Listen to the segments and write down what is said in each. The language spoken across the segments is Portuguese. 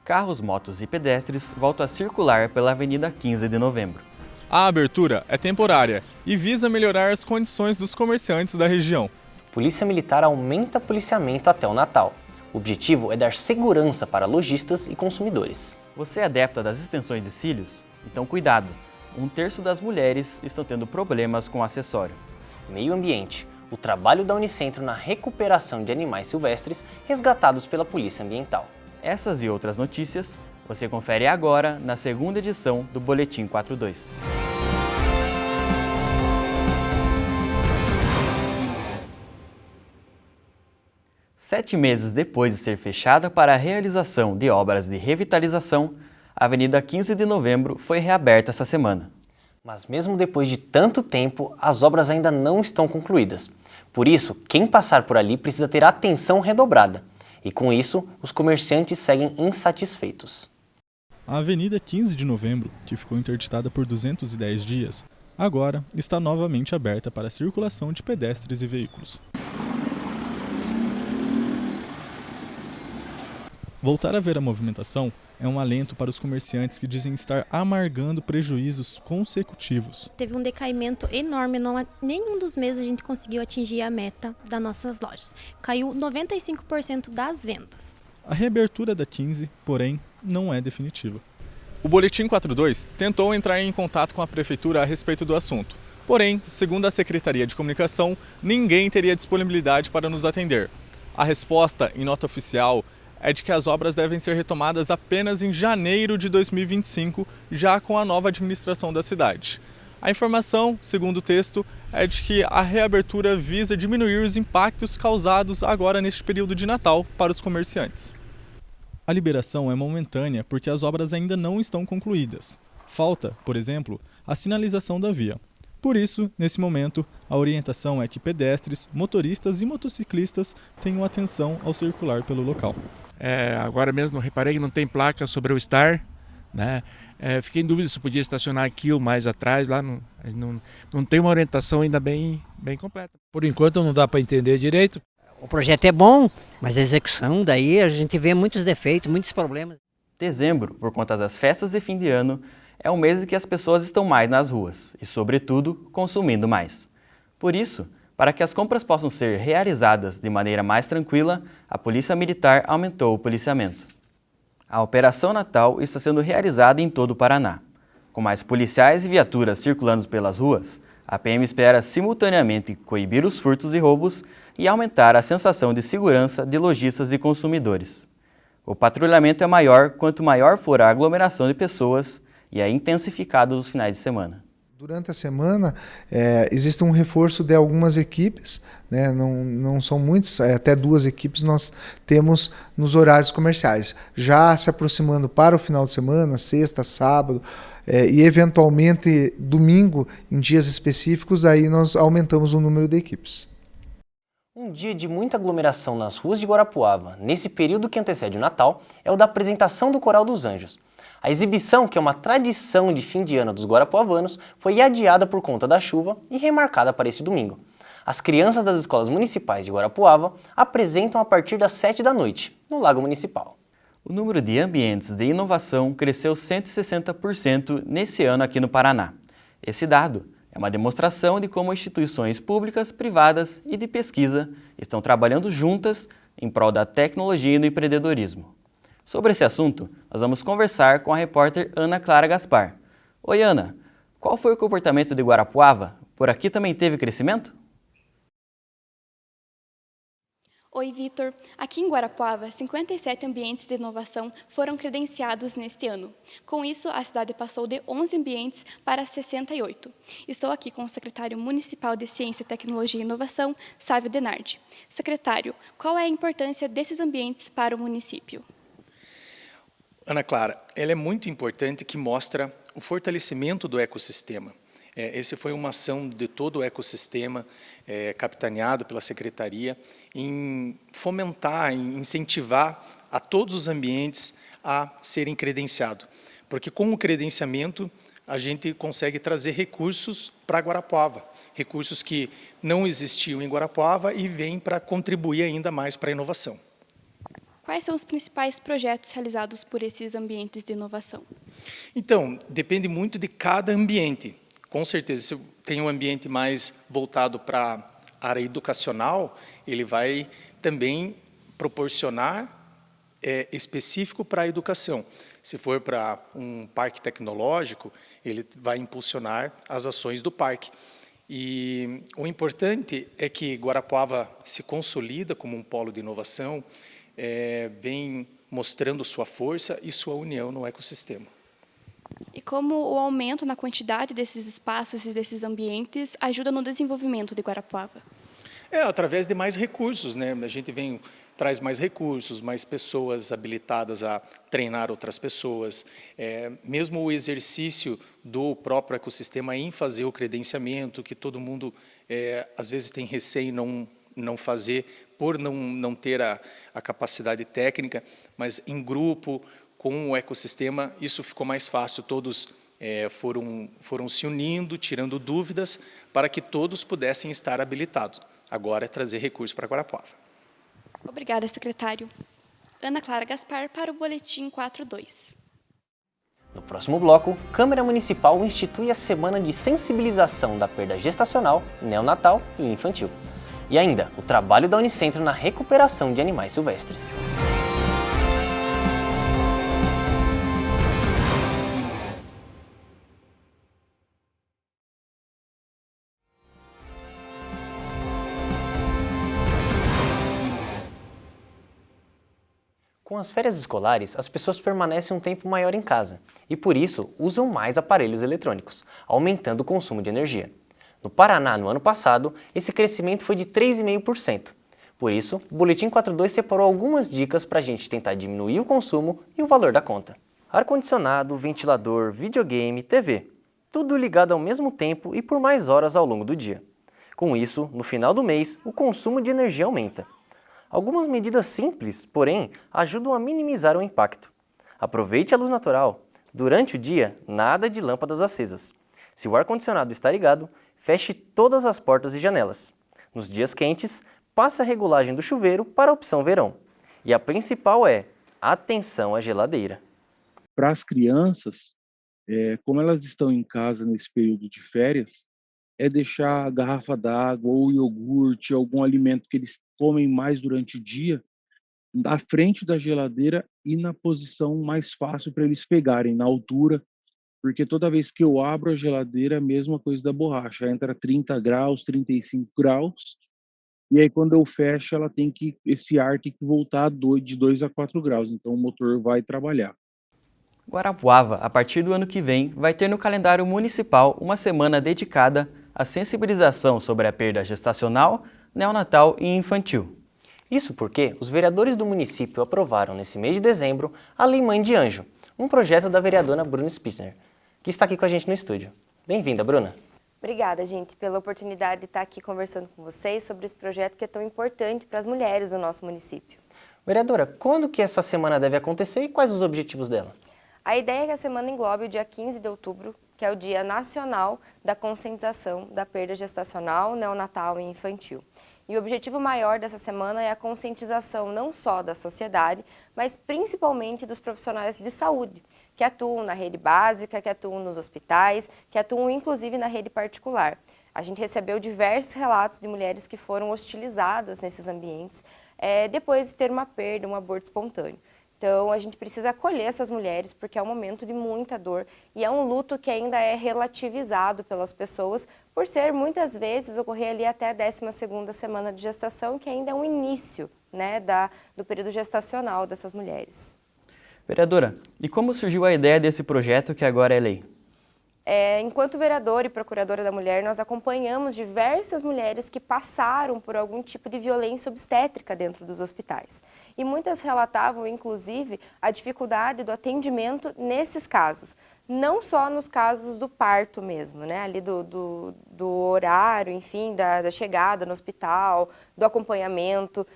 Carros, motos e pedestres voltam a circular pela Avenida 15 de Novembro. A abertura é temporária e visa melhorar as condições dos comerciantes da região. Polícia Militar aumenta policiamento até o Natal. O objetivo é dar segurança para lojistas e consumidores. Você é adepta das extensões de cílios? Então cuidado! 1/3 das mulheres estão tendo problemas com o acessório. Meio ambiente. O trabalho da Unicentro na recuperação de animais silvestres resgatados pela Polícia Ambiental. Essas e outras notícias você confere agora na segunda edição do Boletim 42. Sete meses depois de ser fechada para a realização de obras de revitalização, a Avenida 15 de Novembro foi reaberta essa semana. Mas mesmo depois de tanto tempo, as obras ainda não estão concluídas. Por isso, quem passar por ali precisa ter atenção redobrada. E com isso, os comerciantes seguem insatisfeitos. A Avenida 15 de Novembro, que ficou interditada por 210 dias, agora está novamente aberta para a circulação de pedestres e veículos. Voltar a ver a movimentação é um alento para os comerciantes que dizem estar amargando prejuízos consecutivos. Teve um decaimento enorme, nenhum dos meses a gente conseguiu atingir a meta das nossas lojas. Caiu 95% das vendas. A reabertura da 15, porém, não é definitiva. O Boletim 42 tentou entrar em contato com a Prefeitura a respeito do assunto. Porém, segundo a Secretaria de Comunicação, ninguém teria disponibilidade para nos atender. A resposta, em nota oficial, é de que as obras devem ser retomadas apenas em janeiro de 2025, já com a nova administração da cidade. A informação, segundo o texto, é de que a reabertura visa diminuir os impactos causados agora neste período de Natal para os comerciantes. A liberação é momentânea porque as obras ainda não estão concluídas. Falta, por exemplo, a sinalização da via. Por isso, nesse momento, a orientação é que pedestres, motoristas e motociclistas tenham atenção ao circular pelo local. Agora mesmo reparei que não tem placa sobre o Star, né? Fiquei em dúvida se podia estacionar aqui ou mais atrás, lá não tem uma orientação ainda bem completa. Por enquanto não dá para entender direito. O projeto é bom, mas a execução daí a gente vê muitos defeitos, muitos problemas. Dezembro, por conta das festas de fim de ano, é um mês em que as pessoas estão mais nas ruas e, sobretudo, consumindo mais. Por isso, para que as compras possam ser realizadas de maneira mais tranquila, a Polícia Militar aumentou o policiamento. A Operação Natal está sendo realizada em todo o Paraná. Com mais policiais e viaturas circulando pelas ruas, a PM espera simultaneamente coibir os furtos e roubos e aumentar a sensação de segurança de lojistas e consumidores. O patrulhamento é maior quanto maior for a aglomeração de pessoas e é intensificado nos finais de semana. Durante a semana, existe um reforço de algumas equipes, né? Não são muitos, até 2 equipes nós temos nos horários comerciais. Já se aproximando para o final de semana, sexta, sábado e eventualmente domingo, em dias específicos, aí nós aumentamos o número de equipes. Um dia de muita aglomeração nas ruas de Guarapuava, nesse período que antecede o Natal, é o da apresentação do Coral dos Anjos. A exibição, que é uma tradição de fim de ano dos guarapuavanos, foi adiada por conta da chuva e remarcada para este domingo. As crianças das escolas municipais de Guarapuava apresentam a partir das 7 da noite, no Lago Municipal. O número de ambientes de inovação cresceu 160% nesse ano aqui no Paraná. Esse dado é uma demonstração de como instituições públicas, privadas e de pesquisa estão trabalhando juntas em prol da tecnologia e do empreendedorismo. Sobre esse assunto, nós vamos conversar com a repórter Ana Clara Gaspar. Oi, Ana, qual foi o comportamento de Guarapuava? Por aqui também teve crescimento? Oi, Vitor. Aqui em Guarapuava, 57 ambientes de inovação foram credenciados neste ano. Com isso, a cidade passou de 11 ambientes para 68. Estou aqui com o secretário municipal de Ciência, Tecnologia e Inovação, Sávio Denardi. Secretário, qual é a importância desses ambientes para o município? Ana Clara, ela é muito importante que mostra o fortalecimento do ecossistema. Essa foi uma ação de todo o ecossistema, capitaneado pela Secretaria, em fomentar, em incentivar a todos os ambientes a serem credenciados. Porque com o credenciamento, a gente consegue trazer recursos para Guarapuava, recursos que não existiam em Guarapuava e vêm para contribuir ainda mais para a inovação. Quais são os principais projetos realizados por esses ambientes de inovação? Então, depende muito de cada ambiente. Com certeza, se tem um ambiente mais voltado para a área educacional, ele vai também proporcionar específico para a educação. Se for para um parque tecnológico, ele vai impulsionar as ações do parque. E o importante é que Guarapuava se consolida como um polo de inovação, vem mostrando sua força e sua união no ecossistema. E como o aumento na quantidade desses espaços e desses ambientes ajuda no desenvolvimento de Guarapuava? Através de mais recursos, né? A gente traz mais recursos, mais pessoas habilitadas a treinar outras pessoas. Mesmo o exercício do próprio ecossistema em fazer o credenciamento, que todo mundo às vezes tem receio em não fazer, por não ter a capacidade técnica, mas em grupo, com o ecossistema, isso ficou mais fácil. Todos foram se unindo, tirando dúvidas, para que todos pudessem estar habilitados. Agora é trazer recursos para Guarapuava. Obrigada, secretário. Ana Clara Gaspar para o Boletim 42. No próximo bloco, Câmara Municipal institui a Semana de Sensibilização da Perda Gestacional, Neonatal e Infantil. E ainda, o trabalho da Unicentro na recuperação de animais silvestres. Com as férias escolares, as pessoas permanecem um tempo maior em casa e, por isso, usam mais aparelhos eletrônicos, aumentando o consumo de energia. No Paraná, no ano passado, esse crescimento foi de 3,5%. Por isso, o Boletim 42 separou algumas dicas para a gente tentar diminuir o consumo e o valor da conta. Ar-condicionado, ventilador, videogame, TV. Tudo ligado ao mesmo tempo e por mais horas ao longo do dia. Com isso, no final do mês, o consumo de energia aumenta. Algumas medidas simples, porém, ajudam a minimizar o impacto. Aproveite a luz natural. Durante o dia, nada de lâmpadas acesas. Se o ar-condicionado está ligado, feche todas as portas e janelas. Nos dias quentes, passe a regulagem do chuveiro para a opção verão. E a principal é, atenção à geladeira. Para as crianças, como elas estão em casa nesse período de férias, é deixar a garrafa d'água ou iogurte, algum alimento que eles comem mais durante o dia, à frente da geladeira e na posição mais fácil para eles pegarem, na altura, porque toda vez que eu abro a geladeira, é a mesma coisa da borracha, entra 30 graus, 35 graus, e aí quando eu fecho, esse ar tem que voltar de 2 a 4 graus, então o motor vai trabalhar. Guarapuava, a partir do ano que vem, vai ter no calendário municipal uma semana dedicada à sensibilização sobre a perda gestacional, neonatal e infantil. Isso porque os vereadores do município aprovaram nesse mês de dezembro a Lei Mãe de Anjo, um projeto da vereadora Bruna Spitzner, que está aqui com a gente no estúdio. Bem-vinda, Bruna. Obrigada, gente, pela oportunidade de estar aqui conversando com vocês sobre esse projeto que é tão importante para as mulheres do nosso município. Vereadora, quando que essa semana deve acontecer e quais os objetivos dela? A ideia é que a semana englobe o dia 15 de outubro, que é o Dia Nacional da Conscientização da Perda Gestacional, Neonatal e Infantil. E o objetivo maior dessa semana é a conscientização não só da sociedade, mas principalmente dos profissionais de saúde, que atuam na rede básica, que atuam nos hospitais, que atuam inclusive na rede particular. A gente recebeu diversos relatos de mulheres que foram hostilizadas nesses ambientes depois de ter uma perda, um aborto espontâneo. Então, a gente precisa acolher essas mulheres porque é um momento de muita dor e é um luto que ainda é relativizado pelas pessoas por ser, muitas vezes, ocorrer ali até a 12ª semana de gestação, que ainda é um início, né, do período gestacional dessas mulheres. Vereadora, e como surgiu a ideia desse projeto que agora é lei? Enquanto vereadora e procuradora da mulher, nós acompanhamos diversas mulheres que passaram por algum tipo de violência obstétrica dentro dos hospitais. E muitas relatavam, inclusive, a dificuldade do atendimento nesses casos. Não só nos casos do parto mesmo, né? Ali do horário, enfim, da chegada no hospital, do acompanhamento,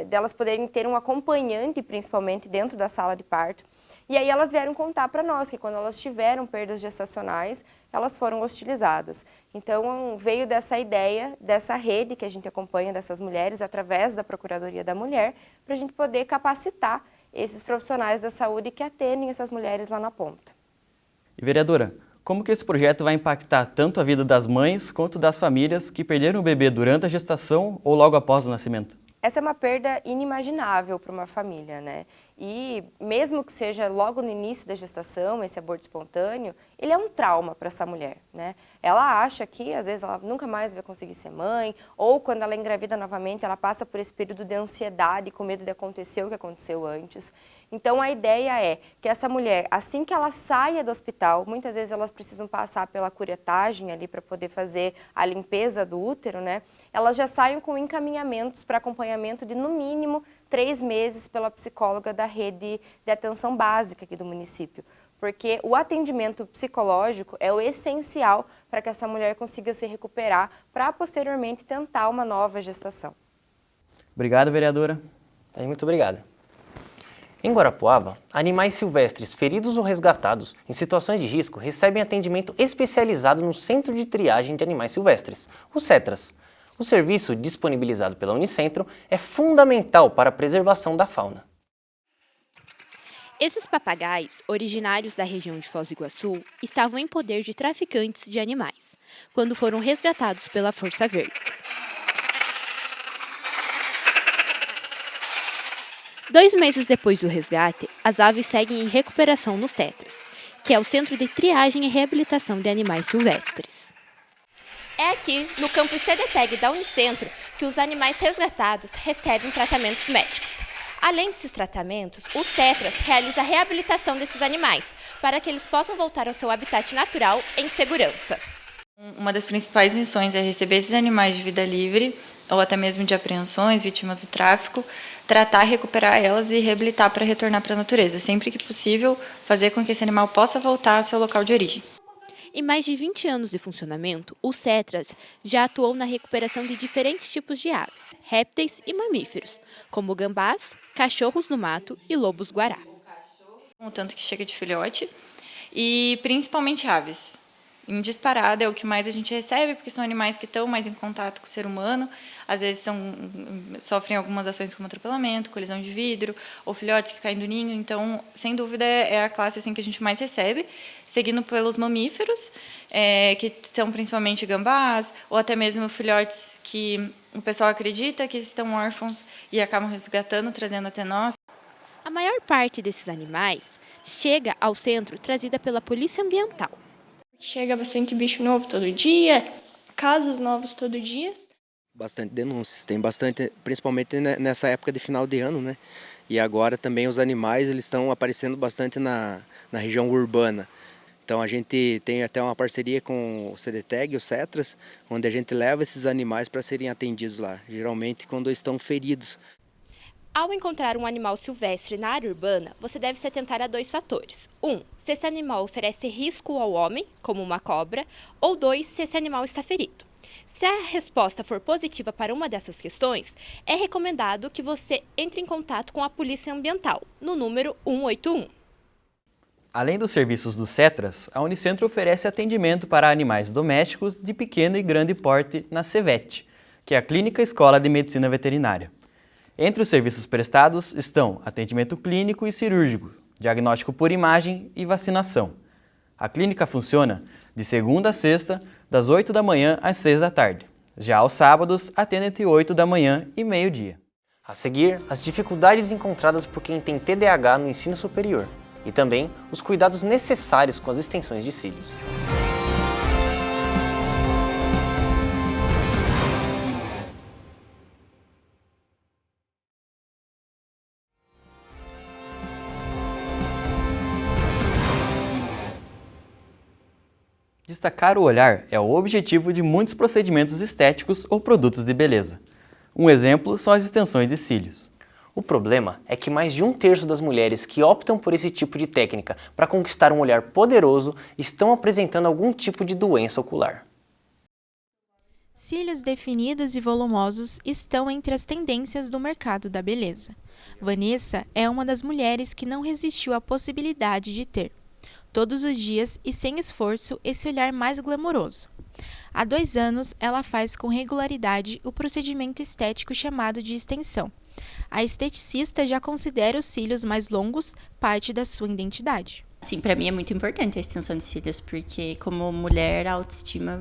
delas poderem ter um acompanhante, principalmente, dentro da sala de parto. E aí elas vieram contar para nós que quando elas tiveram perdas gestacionais, elas foram hostilizadas. Então veio dessa ideia, dessa rede que a gente acompanha dessas mulheres através da Procuradoria da Mulher, para a gente poder capacitar esses profissionais da saúde que atendem essas mulheres lá na ponta. E vereadora, como que esse projeto vai impactar tanto a vida das mães quanto das famílias que perderam o bebê durante a gestação ou logo após o nascimento? Essa é uma perda inimaginável para uma família, né? E mesmo que seja logo no início da gestação, esse aborto espontâneo, ele é um trauma para essa mulher, né? Ela acha que, às vezes, ela nunca mais vai conseguir ser mãe, ou quando ela engravida novamente, ela passa por esse período de ansiedade, com medo de acontecer o que aconteceu antes. Então, a ideia é que essa mulher, assim que ela saia do hospital, muitas vezes elas precisam passar pela curetagem ali para poder fazer a limpeza do útero, né? Elas já saiam com encaminhamentos para acompanhamento de, no mínimo, 3 meses pela psicóloga da rede de atenção básica aqui do município. Porque o atendimento psicológico é o essencial para que essa mulher consiga se recuperar para, posteriormente, tentar uma nova gestação. Obrigado, vereadora. Muito obrigado. Em Guarapuava, animais silvestres feridos ou resgatados em situações de risco recebem atendimento especializado no Centro de Triagem de Animais Silvestres, o CETRAS. O serviço, disponibilizado pela Unicentro, é fundamental para a preservação da fauna. Esses papagaios, originários da região de Foz do Iguaçu, estavam em poder de traficantes de animais, quando foram resgatados pela Força Verde. 2 meses depois do resgate, as aves seguem em recuperação no CETRAS, que é o Centro de Triagem e Reabilitação de Animais Silvestres. É aqui, no campus CDTEG da Unicentro, que os animais resgatados recebem tratamentos médicos. Além desses tratamentos, o CETRAS realiza a reabilitação desses animais, para que eles possam voltar ao seu habitat natural em segurança. Uma das principais missões é receber esses animais de vida livre, ou até mesmo de apreensões, vítimas do tráfico, tratar, recuperar elas e reabilitar para retornar para a natureza. Sempre que possível, fazer com que esse animal possa voltar ao seu local de origem. Em mais de 20 anos de funcionamento, o CETRAS já atuou na recuperação de diferentes tipos de aves, répteis e mamíferos, como gambás, cachorros do mato e lobos-guará. O tanto que chega de filhote e principalmente aves. Em disparada é o que mais a gente recebe, porque são animais que estão mais em contato com o ser humano, às vezes sofrem algumas ações como atropelamento, colisão de vidro, ou filhotes que caem do ninho, então, sem dúvida, é a classe assim, que a gente mais recebe, seguindo pelos mamíferos, que são principalmente gambás, ou até mesmo filhotes que o pessoal acredita que estão órfãos e acabam resgatando, trazendo até nós. A maior parte desses animais chega ao centro trazida pela Polícia Ambiental. Chega bastante bicho novo todo dia, casos novos todo dia. Bastante denúncias, tem bastante, principalmente nessa época de final de ano, né? E agora também os animais eles estão aparecendo bastante na região urbana. Então a gente tem até uma parceria com o CDTEG, o CETRAS, onde a gente leva esses animais para serem atendidos lá, geralmente quando estão feridos. Ao encontrar um animal silvestre na área urbana, você deve se atentar a 2 fatores. 1, se esse animal oferece risco ao homem, como uma cobra, ou 2, se esse animal está ferido. Se a resposta for positiva para uma dessas questões, é recomendado que você entre em contato com a Polícia Ambiental, no número 181. Além dos serviços do CETRAS, a Unicentro oferece atendimento para animais domésticos de pequeno e grande porte na CEVET, que é a Clínica Escola de Medicina Veterinária. Entre os serviços prestados estão atendimento clínico e cirúrgico, diagnóstico por imagem e vacinação. A clínica funciona de segunda a sexta, das 8 da manhã às 6 da tarde. Já aos sábados, atende entre 8 da manhã e meio-dia. A seguir, as dificuldades encontradas por quem tem TDAH no ensino superior e também os cuidados necessários com as extensões de cílios. Destacar o olhar é o objetivo de muitos procedimentos estéticos ou produtos de beleza. Um exemplo são as extensões de cílios. O problema é que mais de 1/3 das mulheres que optam por esse tipo de técnica para conquistar um olhar poderoso estão apresentando algum tipo de doença ocular. Cílios definidos e volumosos estão entre as tendências do mercado da beleza. Vanessa é uma das mulheres que não resistiu à possibilidade de ter, todos os dias e sem esforço, esse olhar mais glamouroso. Há 2 anos, ela faz com regularidade o procedimento estético chamado de extensão. A esteticista já considera os cílios mais longos parte da sua identidade. Sim, para mim é muito importante a extensão de cílios, porque como mulher, a autoestima,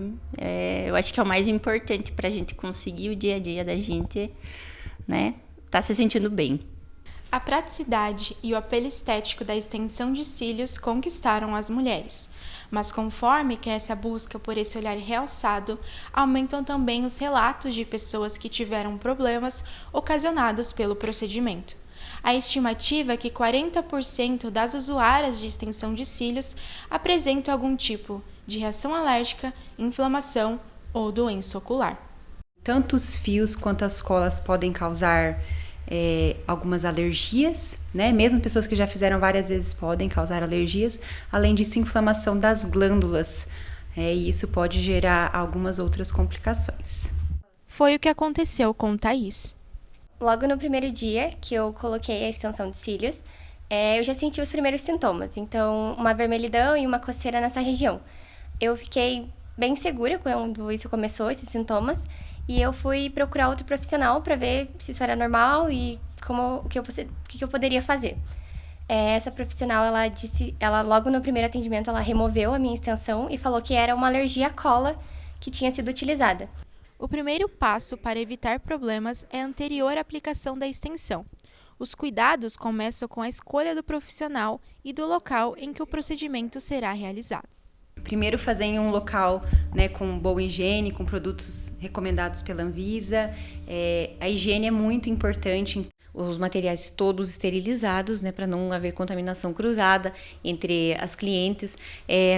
eu acho que é o mais importante para a gente conseguir o dia a dia da gente, né, tá se sentindo bem. A praticidade e o apelo estético da extensão de cílios conquistaram as mulheres, mas conforme cresce a busca por esse olhar realçado, aumentam também os relatos de pessoas que tiveram problemas ocasionados pelo procedimento. A estimativa é que 40% das usuárias de extensão de cílios apresentam algum tipo de reação alérgica, inflamação ou doença ocular. Tanto os fios quanto as colas podem causar algumas alergias, né? Mesmo pessoas que já fizeram várias vezes podem causar alergias. Além disso, inflamação das glândulas, e isso pode gerar algumas outras complicações. Foi o que aconteceu com Thaís. Logo no primeiro dia que eu coloquei a extensão de cílios, eu já senti os primeiros sintomas. Então, uma vermelhidão e uma coceira nessa região. Eu fiquei bem segura quando isso começou, esses sintomas, e eu fui procurar outro profissional para ver se isso era normal e o que eu poderia fazer. Essa profissional, ela logo no primeiro atendimento, ela removeu a minha extensão e falou que era uma alergia à cola que tinha sido utilizada. O primeiro passo para evitar problemas é a anterior aplicação da extensão. Os cuidados começam com a escolha do profissional e do local em que o procedimento será realizado. Primeiro fazer em um local, né, com boa higiene, com produtos recomendados pela Anvisa. A higiene é muito importante. Os materiais todos esterilizados, né, para não haver contaminação cruzada entre as clientes.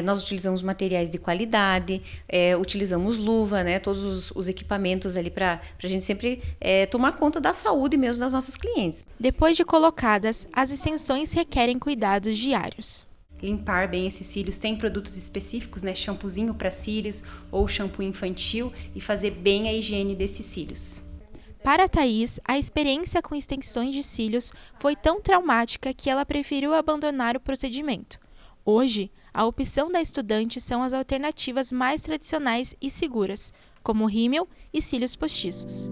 Nós utilizamos materiais de qualidade, utilizamos luva, né, todos os equipamentos ali para a gente sempre tomar conta da saúde mesmo das nossas clientes. Depois de colocadas, as extensões requerem cuidados diários. Limpar bem esses cílios, tem produtos específicos, né, shampoozinho para cílios ou shampoo infantil, e fazer bem a higiene desses cílios. Para a Thaís, a experiência com extensões de cílios foi tão traumática que ela preferiu abandonar o procedimento. Hoje, a opção da estudante são as alternativas mais tradicionais e seguras, como rímel e cílios postiços.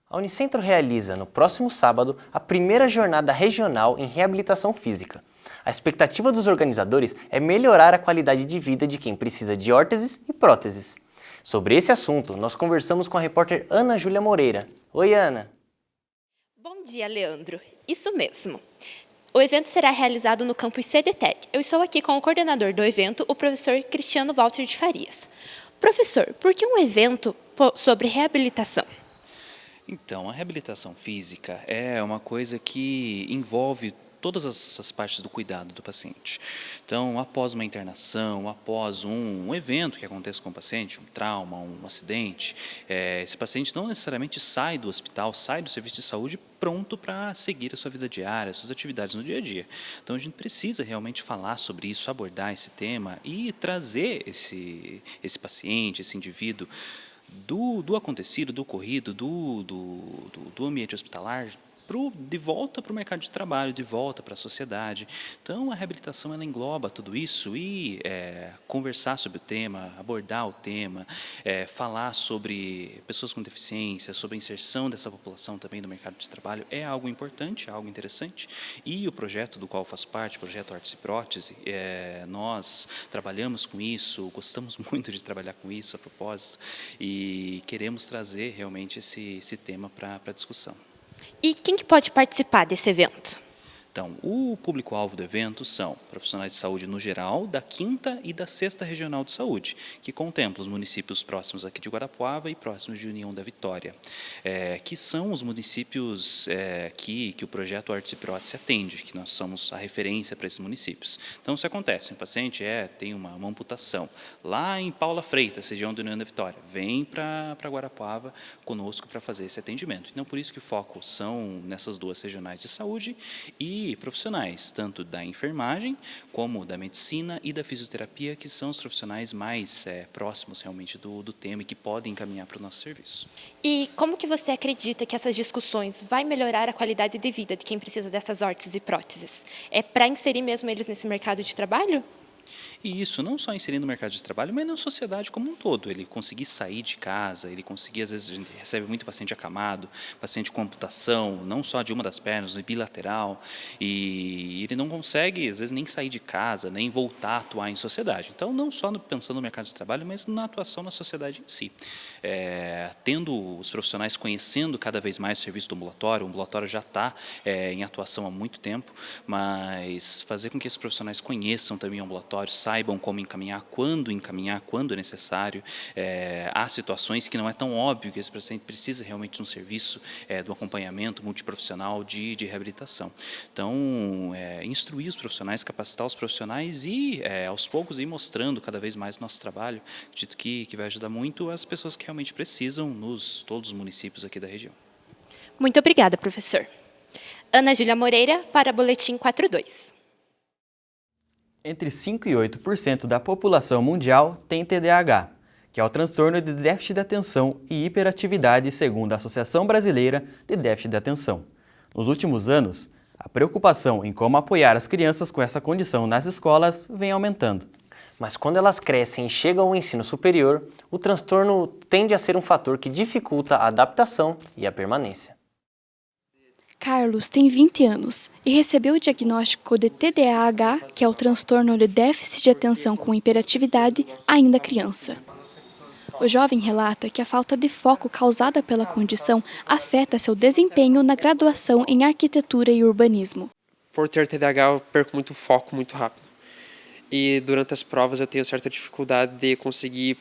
A Unicentro realiza, no próximo sábado, a primeira jornada regional em reabilitação física. A expectativa dos organizadores é melhorar a qualidade de vida de quem precisa de órteses e próteses. Sobre esse assunto, nós conversamos com a repórter Ana Júlia Moreira. Oi, Ana. Bom dia, Leandro. Isso mesmo. O evento será realizado no campus CDTEC. Eu estou aqui com o coordenador do evento, o professor Cristiano Walter de Farias. Professor, por que um evento sobre reabilitação? Então, a reabilitação física é uma coisa que envolve todas as partes do cuidado do paciente. Então, após uma internação, após um evento que acontece com o paciente, um trauma, um acidente, esse paciente não necessariamente sai do hospital, sai do serviço de saúde pronto para seguir a sua vida diária, as suas atividades no dia a dia. Então, a gente precisa realmente falar sobre isso, abordar esse tema e trazer esse paciente, esse indivíduo, do acontecido, do ocorrido, do ambiente hospitalar, de volta para o mercado de trabalho, de volta para a sociedade. Então, a reabilitação ela engloba tudo isso e conversar sobre o tema, abordar o tema, falar sobre pessoas com deficiência, sobre a inserção dessa população também no mercado de trabalho é algo importante, é algo interessante. E o projeto do qual eu faço parte, o projeto Órtese e Prótese, nós trabalhamos com isso, gostamos muito de trabalhar com isso a propósito e queremos trazer realmente esse tema para a discussão. E quem que pode participar desse evento? Então, o público-alvo do evento são profissionais de saúde no geral, da 5ª e da 6ª Regional de Saúde, que contempla os municípios próximos aqui de Guarapuava e próximos de União da Vitória, que são os municípios que o projeto Órtese e Prótese atende, que nós somos a referência para esses municípios. Então, isso acontece, um paciente tem uma amputação lá em Paula Freitas, região da União da Vitória, vem para Guarapuava conosco para fazer esse atendimento. Então, por isso que o foco são nessas 2 regionais de saúde e de profissionais, tanto da enfermagem, como da medicina e da fisioterapia, que são os profissionais mais próximos realmente do tema e que podem encaminhar para o nosso serviço. E como que você acredita que essas discussões vai melhorar a qualidade de vida de quem precisa dessas órteses e próteses? É para inserir mesmo eles nesse mercado de trabalho? E isso não só inserir no mercado de trabalho, mas na sociedade como um todo. Ele conseguir sair de casa, ele conseguir, às vezes a gente recebe muito paciente acamado, paciente com amputação, não só de uma das pernas, bilateral, e ele não consegue, às vezes, nem sair de casa, nem voltar a atuar em sociedade. Então, não só pensando no mercado de trabalho, mas na atuação na sociedade em si. Tendo os profissionais conhecendo cada vez mais o serviço do ambulatório, o ambulatório já está em atuação há muito tempo, mas fazer com que esses profissionais conheçam também o ambulatório, saibam como encaminhar, quando é necessário. Há situações que não é tão óbvio que esse paciente precisa realmente de um serviço do acompanhamento multiprofissional de reabilitação. Então, instruir os profissionais, capacitar os profissionais e, aos poucos, ir mostrando cada vez mais o nosso trabalho. Acredito que vai ajudar muito as pessoas que realmente precisam todos os municípios aqui da região. Muito obrigada, professor. Ana Júlia Moreira, para Boletim 42. Entre 5% e 8% da população mundial tem TDAH, que é o transtorno de déficit de atenção e hiperatividade, segundo a Associação Brasileira de Déficit de Atenção. Nos últimos anos, a preocupação em como apoiar as crianças com essa condição nas escolas vem aumentando. Mas quando elas crescem e chegam ao ensino superior, o transtorno tende a ser um fator que dificulta a adaptação e a permanência. Carlos tem 20 anos e recebeu o diagnóstico de TDAH, que é o transtorno de déficit de atenção com hiperatividade, ainda criança. O jovem relata que a falta de foco causada pela condição afeta seu desempenho na graduação em arquitetura e urbanismo. Por ter TDAH, eu perco muito foco muito rápido. E durante as provas eu tenho certa dificuldade de conseguir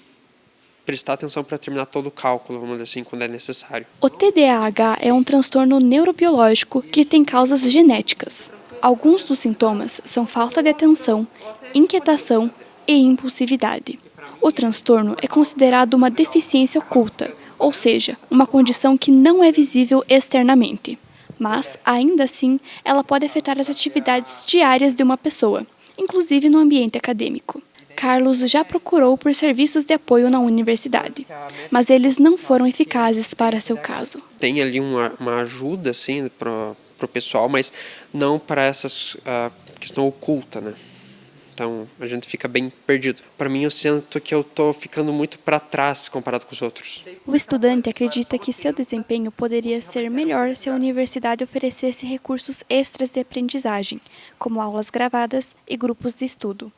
prestar atenção para terminar todo o cálculo, vamos dizer assim, quando é necessário. O TDAH é um transtorno neurobiológico que tem causas genéticas. Alguns dos sintomas são falta de atenção, inquietação e impulsividade. O transtorno é considerado uma deficiência oculta, ou seja, uma condição que não é visível externamente. Mas, ainda assim, ela pode afetar as atividades diárias de uma pessoa, inclusive no ambiente acadêmico. Carlos já procurou por serviços de apoio na universidade, mas eles não foram eficazes para seu caso. Tem ali uma ajuda assim, para o pessoal, mas não para essa questão oculta, né? Então a gente fica bem perdido. Para mim, eu sinto que eu estou ficando muito para trás comparado com os outros. O estudante acredita que seu desempenho poderia ser melhor se a universidade oferecesse recursos extras de aprendizagem, como aulas gravadas e grupos de estudo.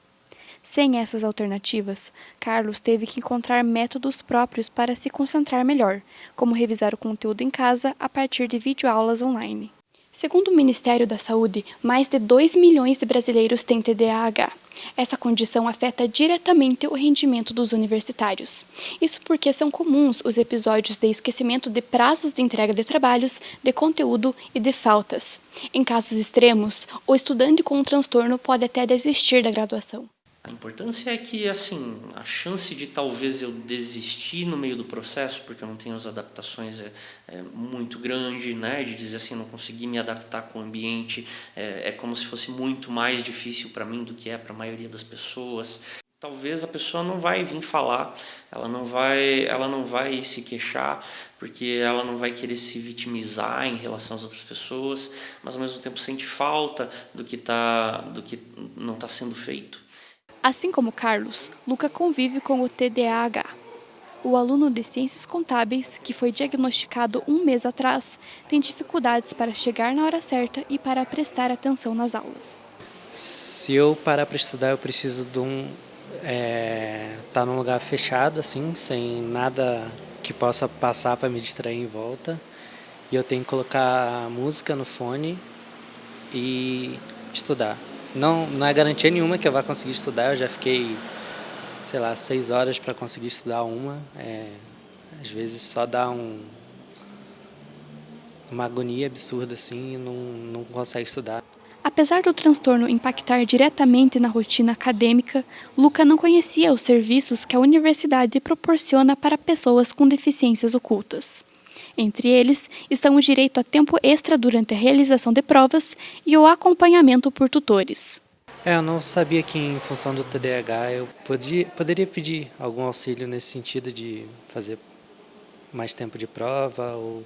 Sem essas alternativas, Carlos teve que encontrar métodos próprios para se concentrar melhor, como revisar o conteúdo em casa a partir de videoaulas online. Segundo o Ministério da Saúde, mais de 2 milhões de brasileiros têm TDAH. Essa condição afeta diretamente o rendimento dos universitários. Isso porque são comuns os episódios de esquecimento de prazos de entrega de trabalhos, de conteúdo e de faltas. Em casos extremos, o estudante com o transtorno pode até desistir da graduação. A importância é que, assim, a chance de talvez eu desistir no meio do processo, porque eu não tenho as adaptações, é muito grande, né? De dizer assim, não consegui me adaptar com o ambiente, é como se fosse muito mais difícil para mim do que é para a maioria das pessoas. Talvez a pessoa não vai vir falar, ela não vai se queixar, porque ela não vai querer se vitimizar em relação às outras pessoas, mas ao mesmo tempo sente falta do que não está sendo feito. Assim como Carlos, Luca convive com o TDAH. O aluno de Ciências Contábeis, que foi diagnosticado 1 mês atrás, tem dificuldades para chegar na hora certa e para prestar atenção nas aulas. Se eu parar para estudar, eu preciso de estar num lugar fechado, assim, sem nada que possa passar para me distrair em volta. E eu tenho que colocar a música no fone e estudar. Não é garantia nenhuma que eu vá conseguir estudar, eu já fiquei, 6 horas para conseguir estudar uma. Às vezes só dá uma agonia absurda assim e não consegue estudar. Apesar do transtorno impactar diretamente na rotina acadêmica, Luca não conhecia os serviços que a universidade proporciona para pessoas com deficiências ocultas. Entre eles estão o direito a tempo extra durante a realização de provas e o acompanhamento por tutores. Eu não sabia que em função do TDAH eu poderia pedir algum auxílio nesse sentido de fazer mais tempo de prova ou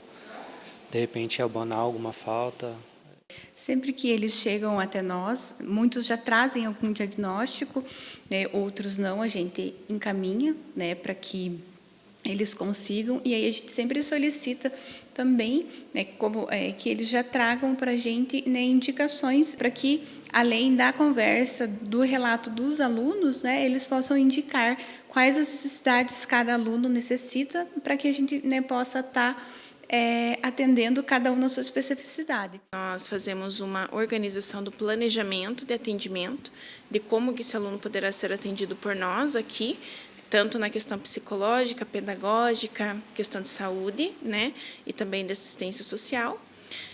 de repente abonar alguma falta. Sempre que eles chegam até nós, muitos já trazem algum diagnóstico, né, outros não, a gente encaminha, né, para que eles consigam, e aí a gente sempre solicita também, né, que eles já tragam para a gente, né, indicações para que, além da conversa, do relato dos alunos, né, eles possam indicar quais as necessidades cada aluno necessita para que a gente, né, possa estar atendendo cada um na sua especificidade. Nós fazemos uma organização do planejamento de atendimento, de como que esse aluno poderá ser atendido por nós aqui, tanto na questão psicológica, pedagógica, questão de saúde, né, e também de assistência social.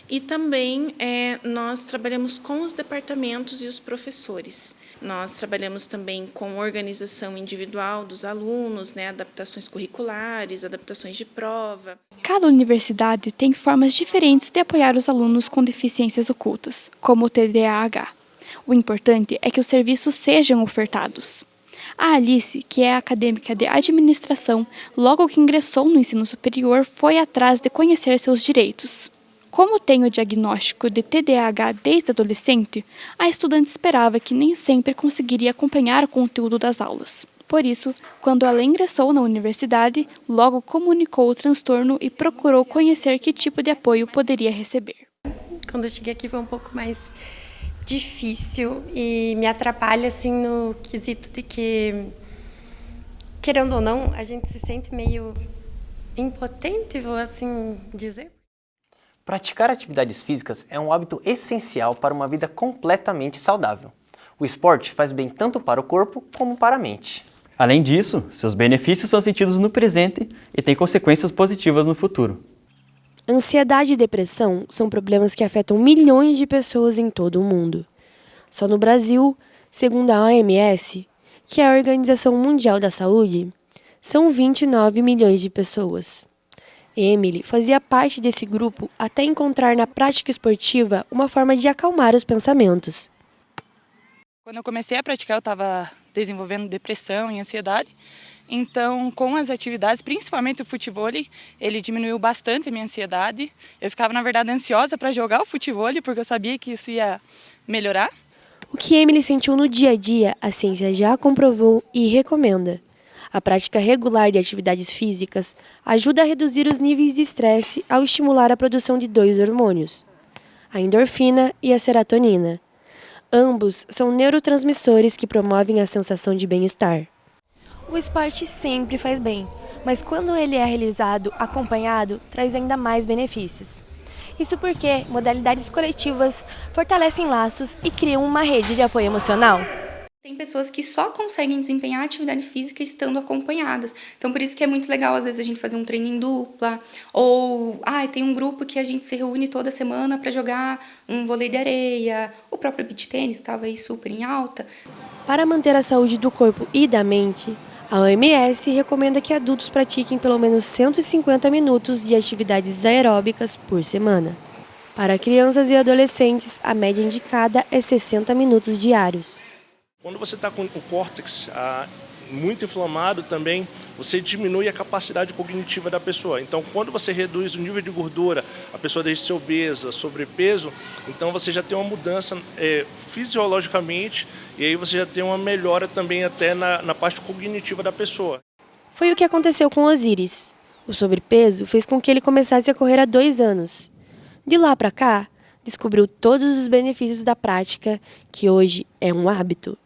E também nós trabalhamos com os departamentos e os professores. Nós trabalhamos também com organização individual dos alunos, né, adaptações curriculares, adaptações de prova. Cada universidade tem formas diferentes de apoiar os alunos com deficiências ocultas, como o TDAH. O importante é que os serviços sejam ofertados. A Alice, que é acadêmica de administração, logo que ingressou no ensino superior, foi atrás de conhecer seus direitos. Como tem o diagnóstico de TDAH desde adolescente, a estudante esperava que nem sempre conseguiria acompanhar o conteúdo das aulas. Por isso, quando ela ingressou na universidade, logo comunicou o transtorno e procurou conhecer que tipo de apoio poderia receber. Quando eu cheguei aqui foi um pouco mais difícil e me atrapalha assim no quesito de que, querendo ou não, a gente se sente meio impotente, vou assim dizer. Praticar atividades físicas é um hábito essencial para uma vida completamente saudável. O esporte faz bem tanto para o corpo como para a mente. Além disso, seus benefícios são sentidos no presente e têm consequências positivas no futuro. Ansiedade e depressão são problemas que afetam milhões de pessoas em todo o mundo. Só no Brasil, segundo a OMS, que é a Organização Mundial da Saúde, são 29 milhões de pessoas. Emily fazia parte desse grupo até encontrar na prática esportiva uma forma de acalmar os pensamentos. Quando eu comecei a praticar, eu estava desenvolvendo depressão e ansiedade. Então, com as atividades, principalmente o futevôlei, ele diminuiu bastante a minha ansiedade. Eu ficava, na verdade, ansiosa para jogar o futevôlei, porque eu sabia que isso ia melhorar. O que Emily sentiu no dia a dia, a ciência já comprovou e recomenda. A prática regular de atividades físicas ajuda a reduzir os níveis de estresse ao estimular a produção de 2 hormônios, a endorfina e a serotonina. Ambos são neurotransmissores que promovem a sensação de bem-estar. O esporte sempre faz bem, mas quando ele é realizado acompanhado, traz ainda mais benefícios. Isso porque modalidades coletivas fortalecem laços e criam uma rede de apoio emocional. Tem pessoas que só conseguem desempenhar a atividade física estando acompanhadas. Então, por isso que é muito legal, às vezes, a gente fazer um treino em dupla. Ou, tem um grupo que a gente se reúne toda semana para jogar um vôlei de areia. O próprio beach tênis estava aí super em alta. Para manter a saúde do corpo e da mente, a OMS recomenda que adultos pratiquem pelo menos 150 minutos de atividades aeróbicas por semana. Para crianças e adolescentes, a média indicada é 60 minutos diários. Quando você está com o córtex muito inflamado também, você diminui a capacidade cognitiva da pessoa. Então, quando você reduz o nível de gordura, a pessoa deixa de ser obesa, sobrepeso, então você já tem uma mudança fisiologicamente e aí você já tem uma melhora também até na parte cognitiva da pessoa. Foi o que aconteceu com Osiris. O sobrepeso fez com que ele começasse a correr há 2 anos. De lá para cá, descobriu todos os benefícios da prática, que hoje é um hábito.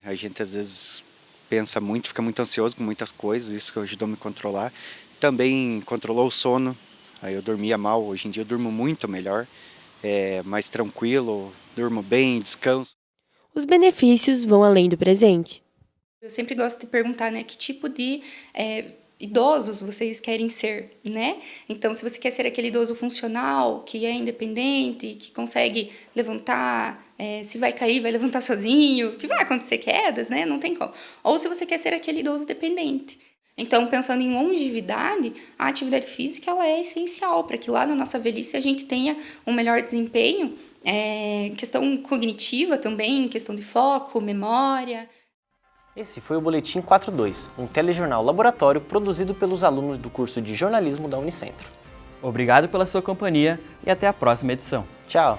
A gente às vezes pensa muito, fica muito ansioso com muitas coisas, isso que ajudou a me controlar. Também controlou o sono, aí eu dormia mal, hoje em dia eu durmo muito melhor, mais tranquilo, durmo bem, descanso. Os benefícios vão além do presente. Eu sempre gosto de perguntar, né, que tipo de idosos vocês querem ser, né? Então, se você quer ser aquele idoso funcional, que é independente, que consegue levantar, se vai cair, vai levantar sozinho, que vai acontecer quedas, né? Não tem como. Ou se você quer ser aquele idoso dependente. Então, pensando em longevidade, a atividade física ela é essencial para que lá na nossa velhice a gente tenha um melhor desempenho, questão cognitiva também, questão de foco, memória. Esse foi o Boletim 42, um telejornal laboratório produzido pelos alunos do curso de jornalismo da Unicentro. Obrigado pela sua companhia e até a próxima edição. Tchau!